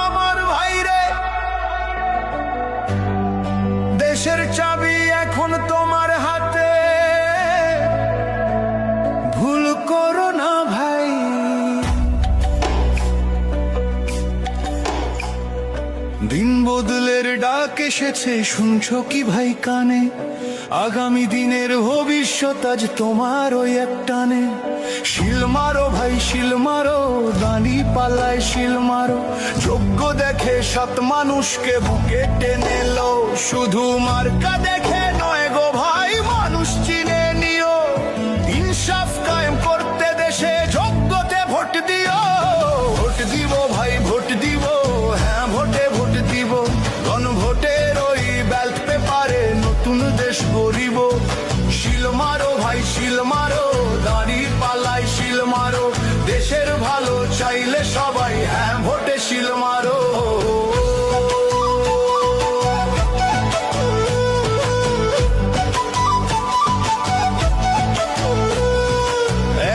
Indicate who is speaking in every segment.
Speaker 1: আমার ভাইরে, দেশের চাবি এখন তোমার হাতে, ভুল করো না ভাই। দিন বদলের ডাক এসেছে, শুনছো কি ভাই কানে? আগামী দিনের ভবিষ্যৎ আজ তোমার ওই একটানে। শিল মারো ভাই শিল মারো, দাঁড়ি পাল্লায় শিল মারো। যোগ্য দেখে সাত মানুষকে বুকে টেনে লো, শুধু মার্কা দেখে নয় গো ভাই, মানুষ চিনে নিও। ইনসাফ কায়েম করতে দেশে যোগ্যতে ভোট দিও। ভোট দিব ভাই ভোট দিব, হ্যাঁ ভোটে ভোট দিব। গণভোটের ওই ব্যালট পেপারে নতুন দেশ গড়িব। শিল মারো ভাই শিল মারো, দাঁড়ি পাল্লায় শিল মারো। দেশের ভালো চাইলে সবাই হ্যাঁ ভোটে শিল মারো।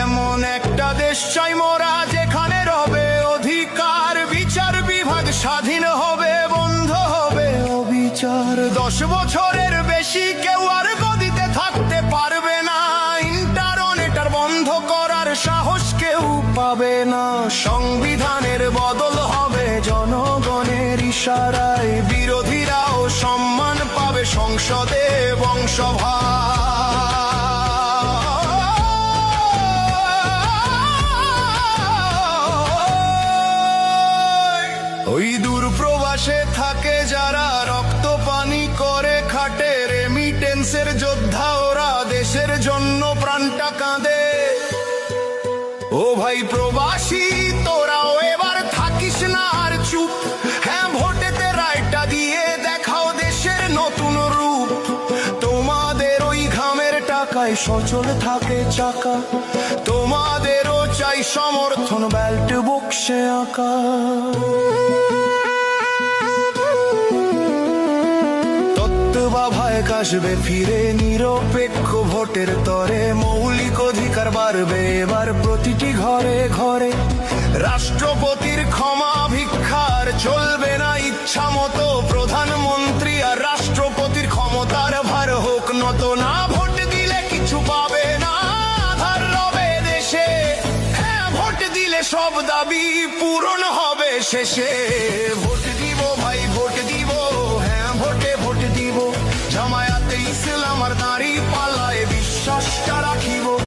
Speaker 1: এমন একটা দেশ চাই মোরা, যেখানে রবে অধিকার, বিচার বিভাগ স্বাধীন হবে, বন্ধ হবে অবিচার। 10 বছরের বেশি কেউ আর গদিতে থাকতে পারবে না, ইন্টারনেট আর বন্ধ করার সাহস কেউ পাবে না। সংবিধানের বদল হবে জনগণের ইশারায়, বিরোধীরাও সম্মান পাবে সংসদে বংশভা। ওই দূর প্রবাসে থাকে যারা, রক্ত পানি করে খাটে, রেমিটেন্সের যোদ্ধা ওরা, দেশের জন্য প্রাণটা কাঁদে। ও ভাই প্রবাসী তোরাও এবার থাকিস না আর চুপ, হ্যাঁ ভোটেতে রায়টা দিয়ে দেখাও দেশের নতুন রূপ। তোমাদের ওই ঘামের টাকায় সচল থাকে চাকা, তোমাদেরও চাই সমর্থন ব্যালট বক্সে আঁকা। তত্ত্বাবধায়ক আসবে ফিরে, নিরপেক্ষ ভোটের তরে, মৌলিক অধিকার বাড়বে এবার প্রতিটি ঘরে ঘরে। রাষ্ট্রপতির ক্ষমা ভিক্ষার চলবে না ইচ্ছা মতো, প্রধানমন্ত্রী আর রাষ্ট্রপতির ক্ষমতার ভার হোক নত না। ভোট দিলে কিছু পাবে না, আধার রবে দেশে, হ্যাঁ ভোট দিলে সব দাবি পূরণ হবে শেষে। ভোট